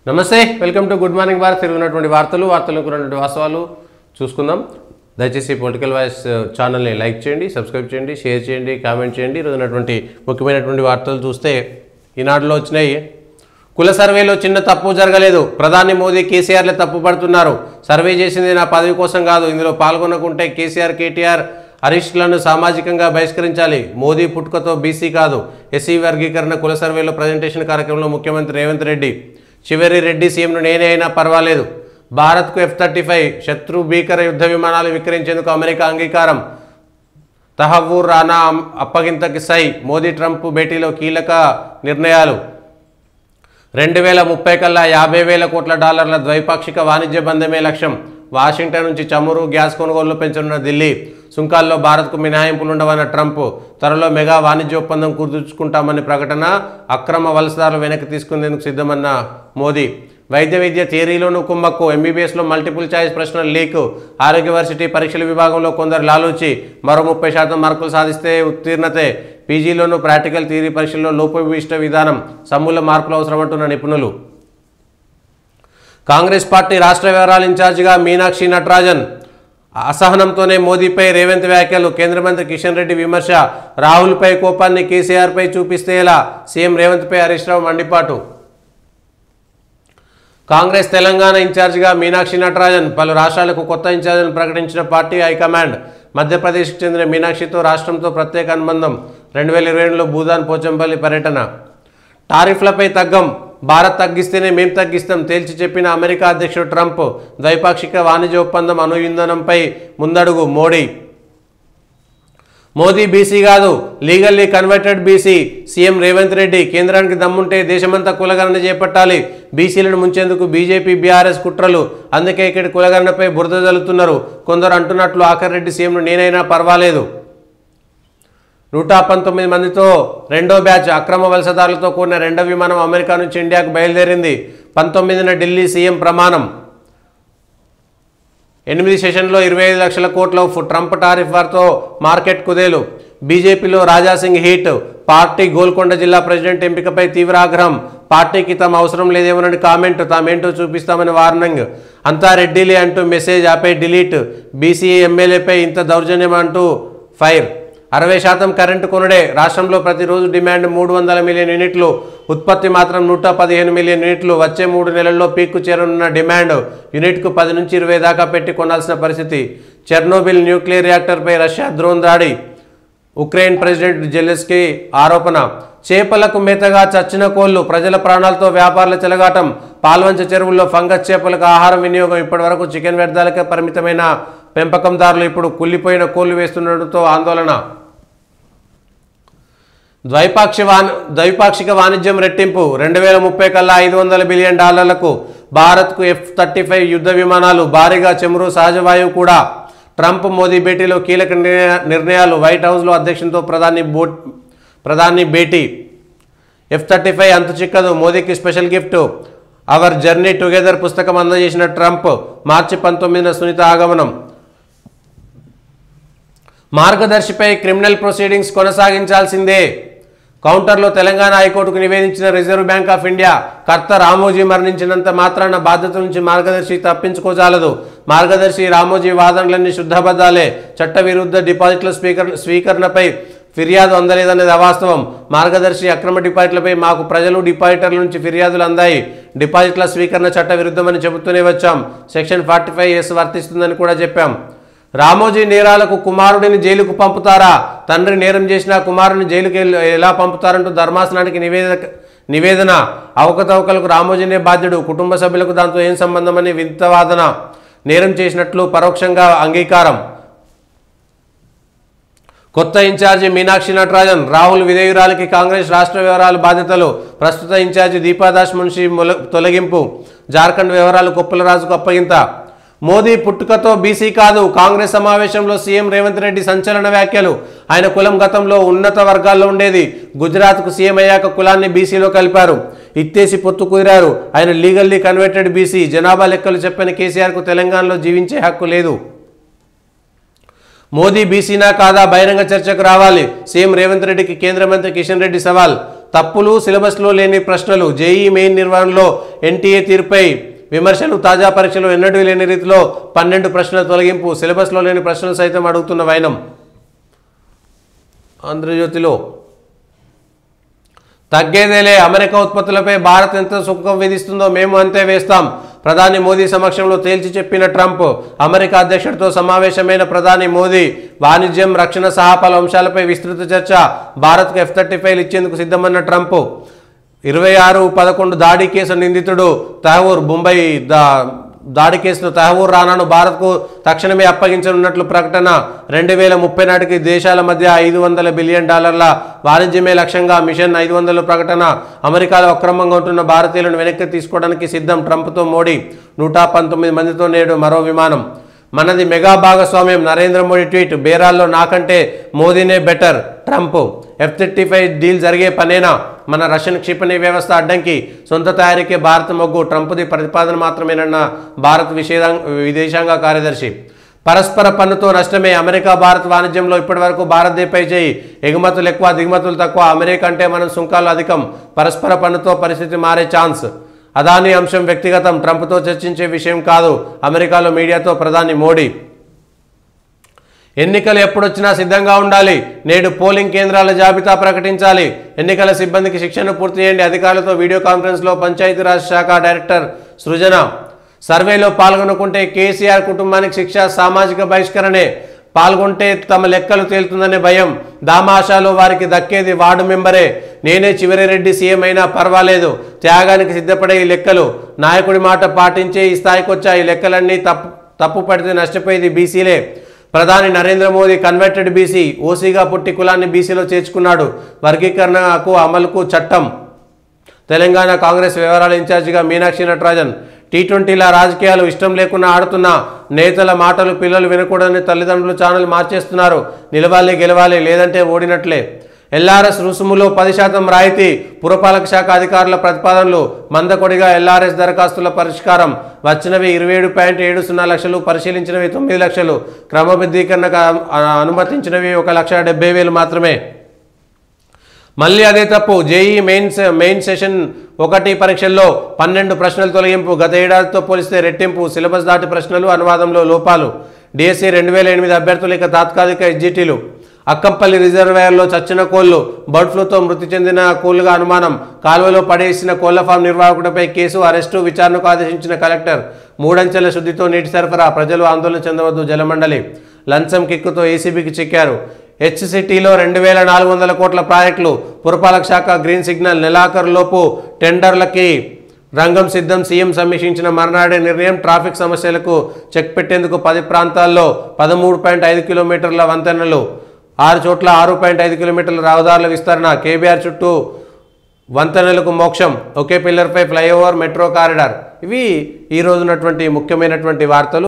నమస్తే welcome to good morning Bharat తిరుగుతున్నటువంటి వార్తలకు ఉన్నటువంటి వాస్తవాలు చూసుకుందాం. దయచేసి పొలిటికల్ వాయిస్ ఛానల్ని లైక్ చేయండి, సబ్స్క్రైబ్ చేయండి, షేర్ చేయండి, కామెంట్ చేయండి. ఈరోజు ఉన్నటువంటి ముఖ్యమైనటువంటి వార్తలు చూస్తే ఈనాడులో వచ్చినాయి. కుల సర్వేలో చిన్న తప్పు జరగలేదు, ప్రధాని మోదీ కేసీఆర్లే తప్పు పడుతున్నారు. సర్వే చేసింది నా పదవి కోసం కాదు, ఇందులో పాల్గొనకుంటే కేసీఆర్ కేటీఆర్ అరెస్టులను సామాజికంగా బహిష్కరించాలి. మోదీ పుట్టుకతో బీసీ కాదు. ఎస్సీ వర్గీకరణ కుల సర్వేలో ప్రజెంటేషన్ కార్యక్రమంలో ముఖ్యమంత్రి రేవంత్ రెడ్డి. చివరి రెడ్డి సీఎంను నేనే అయినా పర్వాలేదు. భారత్కు F-35 శత్రు భీకర యుద్ధ విమానాలు విక్రయించేందుకు అమెరికా అంగీకారం. తహవ్వూర్ రానా అప్పగింతకి సై. మోదీ ట్రంప్ భేటీలో కీలక నిర్ణయాలు. 2030 కల్లా $50,000 కోట్ల ద్వైపాక్షిక వాణిజ్య బంధమే లక్ష్యం. వాషింగ్టన్ నుంచి చమురు గ్యాస్ కొనుగోళ్లు పెంచనున్న ఢిల్లీ. సుంకాల్లో భారత్కు మినహాయింపులుండవన్న ట్రంప్. త్వరలో మెగా వాణిజ్య ఒప్పందం కుదుర్చుకుంటామని ప్రకటన. అక్రమ వలసదారులు వెనక్కి తీసుకునేందుకు సిద్ధమన్న మోదీ. వైద్య విద్య థియరీలోనూ కుమ్మక్కు. ఎంబీబీఎస్లో మల్టిపుల్ చాయిస్ ప్రశ్నలు లీక్. ఆరోగ్య వర్సిటీ పరీక్షల విభాగంలో కొందరు లాలూచి. మరో 30% మార్కులు సాధిస్తే ఉత్తీర్ణతే. పీజీలోనూ ప్రాక్టికల్ థియరీ పరీక్షల్లో లోపభూయిష్ట విధానం. సమూల మార్పులు అవసరమంటున్న నిపుణులు. కాంగ్రెస్ పార్టీ రాష్ట్ర వ్యవహారాల ఇన్ఛార్జిగా మీనాక్షి నటరాజన్. అసహనంతోనే మోదీపై రేవంత్ వ్యాఖ్యలు. కేంద్ర మంత్రి కిషన్ రెడ్డి విమర్శ. రాహుల్పై కోపాన్ని కేసీఆర్పై చూపిస్తే ఎలా? సీఎం రేవంత్పై హరీష్ రావు మండిపాటు. కాంగ్రెస్ తెలంగాణ ఇన్ఛార్జిగా మీనాక్షి నటరాజన్. పలు రాష్ట్రాలకు కొత్త ఇన్ఛార్జిని ప్రకటించిన పార్టీ హైకమాండ్. మధ్యప్రదేశ్కు చెందిన మీనాక్షితో రాష్ట్రంతో ప్రత్యేక అనుబంధం. 2022లో భూదాన్ పోచంపల్లి పర్యటన. టారిఫ్లపై తగ్గం, భారత్ తగ్గిస్తేనే మేం తగ్గిస్తాం తేల్చి చెప్పిన అమెరికా అధ్యక్షుడు ట్రంప్. ద్వైపాక్షిక వాణిజ్య ఒప్పందం అనుయింధనంపై ముందడుగు మోడీ. మోదీ బీసీ కాదు, legally converted BC. CM Revanth Reddy. కేంద్రానికి దమ్ముంటే దేశమంతా కులగణన చేపట్టాలి. బీసీలను ముంచేందుకు బీజేపీ బీఆర్ఎస్ కుట్రలు. అందుకే ఇక్కడ కులగణనపై బురద జల్లుతున్నారు. కొందరు అంటున్నట్లు ఆఖరి రెడ్డి సీఎంను నేనైనా పర్వాలేదు. 119 మందితో రెండో బ్యాచ్. అక్రమ వలసదారులతో కూడిన రెండవ విమానం అమెరికా నుంచి ఇండియాకు బయలుదేరింది. 19న ఢిల్లీ సీఎం ప్రమాణం. 8 సెషన్లో 25 లక్షల కోట్ల ట్రంప్ టారిఫ్ వార్తో మార్కెట్ కుదేలు. బీజేపీలో రాజాసింగ్ హీట్. పార్టీ గోల్కొండ జిల్లా ప్రెసిడెంట్ ఎంపికపై తీవ్ర ఆగ్రహం. పార్టీకి తమ అవసరం లేదేమోనని కామెంట్. తామేంటో చూపిస్తామని వార్నింగ్. అంతా రెడ్డిలే అంటూ మెసేజ్ ఆపై డిలీట్. బీసీ ఎమ్మెల్యేపై ఇంత దౌర్జన్యం అంటూ ఫైర్. 60% కరెంటు కొనుడే. రాష్ట్రంలో ప్రతిరోజు డిమాండ్ 300 మిలియన్ యూనిట్లు. ఉత్పత్తి మాత్రం 115 మిలియన్ యూనిట్లు. వచ్చే 3 నెలల్లో పీక్కు చేరనున్న డిమాండ్. యూనిట్కు 10 నుంచి 20 దాకా పెట్టి కొనాల్సిన పరిస్థితి. చెర్నోబిల్ న్యూక్లియర్ రియాక్టర్పై రష్యా డ్రోన్ దాడి. ఉక్రెయిన్ ప్రెసిడెంట్ జెలెన్స్కీ ఆరోపణ. చేపలకు మేతగా చచ్చిన కోళ్లు. ప్రజల ప్రాణాలతో వ్యాపారుల చెలగాటం. పాల్వంచ చెరువుల్లో ఫంగస్ చేపలకు ఆహారం వినియోగం. ఇప్పటివరకు చికెన్ వ్యర్థాలకే పరిమితమైన పెంపకందారులు ఇప్పుడు కుళ్ళిపోయిన కోళ్లు వేస్తుండటంతో ఆందోళన. ద్వైపాక్షిక వాణిజ్యం రెట్టింపు. 2030 కల్లా $500 బిలియన్. భారత్కు F-35 యుద్ధ విమానాలు. భారీగా చమురు సహజవాయువు కూడా. ట్రంప్ మోదీ భేటీలో కీలక నిర్ణయాలు. వైట్ హౌస్లో అధ్యక్షునితో ప్రధాని భేటీ. F-35 అంతు చిక్కదు, మోదీకి special gift. Our journey together పుస్తకం అందజేసిన ట్రంప్. మార్చి 19న సునీత ఆగమనం. మార్గదర్శిపై క్రిమినల్ ప్రొసీడింగ్స్ కొనసాగించాల్సిందే. కౌంటర్లో తెలంగాణ హైకోర్టుకు నివేదించిన రిజర్వ్ బ్యాంక్ ఆఫ్ ఇండియా. కర్త రామోజీ మరణించినంత మాత్రాన బాధ్యత నుంచి మార్గదర్శి తప్పించుకోజాలదు. మార్గదర్శి రామోజీ వాదనలన్నీ శుద్ధబద్దాలే. చట్టవిరుద్ధ డిపాజిట్ల స్వీకరణపై ఫిర్యాదు అందలేదనేది అవాస్తవం. మార్గదర్శి అక్రమ డిపాజిట్లపై మాకు ప్రజలు డిపాజిటర్ల నుంచి ఫిర్యాదులు అందాయి. డిపాజిట్ల స్వీకరణ చట్ట విరుద్ధమని చెబుతూనే వచ్చాం. సెక్షన్ 45S వర్తిస్తుందని కూడా చెప్పాం. రామోజీ నేరాలకు కుమారుడిని జైలుకు పంపుతారా? తండ్రి నేరం చేసిన కుమారుడిని జైలుకి ఎలా పంపుతారంటూ ధర్మాసనానికి నివేదన. అవకతవకలకు రామోజీనే బాధ్యుడు. కుటుంబ సభ్యులకు దాంతో ఏం సంబంధమని వింతవాదన. నేరం చేసినట్లు పరోక్షంగా అంగీకారం. కొత్త ఇన్ఛార్జి మీనాక్షి నటరాజన్. రాహుల్ విధేయురాలికి కాంగ్రెస్ రాష్ట్ర వ్యవహారాల బాధ్యతలు. ప్రస్తుత ఇన్ఛార్జి దీపాదాస్ మున్షి తొలగింపు. జార్ఖండ్ వ్యవహారాలు కొప్పులరాజుకు అప్పగింత. మోదీ పుట్టుకతో బీసీ కాదు. కాంగ్రెస్ సమావేశంలో సీఎం రేవంత్ రెడ్డి సంచలన వ్యాఖ్యలు. ఆయన కులం గతంలో ఉన్నత వర్గాల్లో ఉండేది. గుజరాత్కు సీఎం అయ్యాక కులాన్ని బీసీలో కలిపారు. ఇత్తేసి పొత్తు కుదిరారు. ఆయన లీగల్లీ కన్వర్టెడ్ బీసీ. జనాభా లెక్కలు చెప్పని కేసీఆర్కు తెలంగాణలో జీవించే హక్కు లేదు. మోదీ బీసీనా కాదా? బహిరంగ చర్చకు రావాలి. సీఎం రేవంత్ రెడ్డికి కేంద్ర మంత్రి కిషన్ రెడ్డి సవాల్. తప్పులు, సిలబస్లో లేని ప్రశ్నలు, జేఈ మెయిన్ నిర్వహణలో ఎన్టీఏ తీరుపై విమర్శలు, తాజా పరీక్షలో ఎన్నడూ లేని రీతిలో 12 ప్రశ్నల తొలగింపు, సిలబస్లో లేని ప్రశ్నలు సైతం అడుగుతున్న వైనం. ఆంధ్రజ్యోతిలో తగ్గేదేలే, అమెరికా ఉత్పత్తులపై భారత్ ఎంత సుంకం విధిస్తుందో మేము అంతే వేస్తాం, ప్రధాని మోదీ సమక్షంలో తేల్చి చెప్పిన ట్రంప్. అమెరికా అధ్యక్షుడితో సమావేశమైన ప్రధాని మోదీ వాణిజ్యం, రక్షణ సహా పలు అంశాలపై విస్తృత చర్చ. భారత్కు F-35 ఇచ్చేందుకు సిద్ధమన్న ట్రంప్. 26/11 దాడి కేసు నిందితుడు తహవూర్, ముంబై దాడి కేసులో తహవూర్ రానాను భారత్కు తక్షణమే అప్పగించనున్నట్లు ప్రకటన. 2030 నాటికి దేశాల మధ్య $500 బిలియన్ వాణిజ్యమే లక్ష్యంగా మిషన్ 500 ప్రకటన. అమెరికాలో అక్రమంగా ఉంటున్న భారతీయులను వెనక్కి తీసుకోవడానికి సిద్ధం ట్రంప్తో మోడీ. 119 మందితో నేడు మరో విమానం. మనది మెగా భాగస్వామ్యం, నరేంద్ర మోడీ ట్వీట్. బేరాల్లో నాకంటే మోదీనే బెటర్, ట్రంప్. F-35 డీల్ జరిగే పనేనా? మన రష్యన్ క్షిపణి వ్యవస్థ అడ్డంకి, సొంత తయారీకే భారత్ మొగ్గు, ట్రంప్ది ప్రతిపాదన మాత్రమేనన్న భారత్ విదేశాంగ కార్యదర్శి. పరస్పర పన్నుతో నష్టమే, అమెరికా భారత్ వాణిజ్యంలో ఇప్పటివరకు భారత్దే పై చేయి. ఎగుమతులు ఎక్కువ, దిగుమతులు తక్కువ, అమెరికా అంటే మనం సుంకాలు అధికం. పరస్పర పన్నుతో పరిస్థితి మారే ఛాన్స్. అదానీ అంశం వ్యక్తిగతం, ట్రంప్తో చర్చించే విషయం కాదు. అమెరికాలో మీడియాతో ప్రధాని మోడీ. ఎన్నికలు ఎప్పుడొచ్చినా సిద్ధంగా ఉండాలి, నేడు పోలింగ్ కేంద్రాల జాబితా ప్రకటించాలి. ఎన్నికల సిబ్బందికి శిక్షణ పూర్తి చేయండి, అధికారులతో వీడియో కాన్ఫరెన్స్లో పంచాయతీరాజ్ శాఖ డైరెక్టర్ సృజన. సర్వేలో పాల్గొనకుంటే కేసీఆర్ కుటుంబానికి శిక్ష, సామాజిక బహిష్కరణే. పాల్గొంటే తమ లెక్కలు తేలుతుందనే భయం. దామాషాలో వారికి దక్కేది వార్డు మెంబరే. నేనే చివరి రెడ్డి సీఎం అయినా పర్వాలేదు, త్యాగానికి సిద్ధపడే ఈ లెక్కలు. నాయకుడి మాట పాటించే ఈ స్థాయికి వచ్చా. ఈ లెక్కలన్నీ తప్పు పడితే నష్టపోయేది బీసీలే. ప్రధాని నరేంద్ర మోదీ కన్వర్టెడ్ బీసీ, ఓసీగా పుట్టి కులాన్ని బీసీలో చేర్చుకున్నాడు. వర్గీకరణకు అమలుకు చట్టం. తెలంగాణ కాంగ్రెస్ వ్యవహారాల ఇన్ఛార్జిగా మీనాక్షి నటరాజన్. T20ల రాజకీయాలు ఇష్టం లేకున్నా ఆడుతున్న నేతల మాటలు పిల్లలు వినకూడదని తల్లిదండ్రులు ఛానల్ మార్చేస్తున్నారు. నిలవాలి, గెలవాలి, లేదంటే ఓడినట్లే. LRS రుసుములో 10% రాయితీ, పురపాలక శాఖ అధికారుల ప్రతిపాదనలు. మందకొడిగా LRS దరఖాస్తుల పరిష్కారం. వచ్చినవి 27.70 లక్షలు, పరిశీలించినవి 9 లక్షలు. క్రమబద్ధీకరణకు అనుమతించినవి 1,70,000 మాత్రమే. మళ్ళీ అదే తప్పు. జేఈ మెయిన్ సెషన్ 1 పరీక్షల్లో 12 ప్రశ్నలు తొలగింపు. గత ఏడాదితో పోలిస్తే రెట్టింపు. సిలబస్ దాటి ప్రశ్నలు, అనువాదంలో లోపాలు. డిఎస్సి 2008 అభ్యర్థులు ఇక తాత్కాలిక ఎస్జిటీలు. అక్కంపల్లి రిజర్వాయర్లో చచ్చిన కోళ్లు, బర్డ్ ఫ్లూతో మృతి చెందిన కోళ్లుగా అనుమానం. కాలువలో పడేసిన కోళ్ల ఫామ్ నిర్వాహకుడిపై కేసు, అరెస్టు, విచారణకు ఆదేశించిన కలెక్టర్. 3 అంచెల శుద్ధితో నీటి సరఫరా, ప్రజలు ఆందోళన చెందవద్దు, జలమండలి. లంచం కిక్కుతో ఏసీబీకి చిక్కారు. హెచ్సిటీలో 2,400 కోట్ల ప్రాజెక్టులు. పురపాలక శాఖ గ్రీన్ సిగ్నల్. నెలాఖరులోపు టెండర్లకి రంగం సిద్ధం. సీఎం సమీక్షించిన మర్నాడే నిర్ణయం. ట్రాఫిక్ సమస్యలకు చెక్ పెట్టేందుకు 10 ప్రాంతాల్లో 13.5 కిలోమీటర్ల వంతెనలు, 6 చోట్ల 6.5 కిలోమీటర్ల రహదారుల విస్తరణ. కేబీఆర్ చుట్టూ వంతెనలకు మోక్షం. ఒకే పిల్లర్పై ఫ్లైఓవర్, మెట్రో కారిడార్. ఇవి ఈ రోజునటువంటి ముఖ్యమైనటువంటి వార్తలు.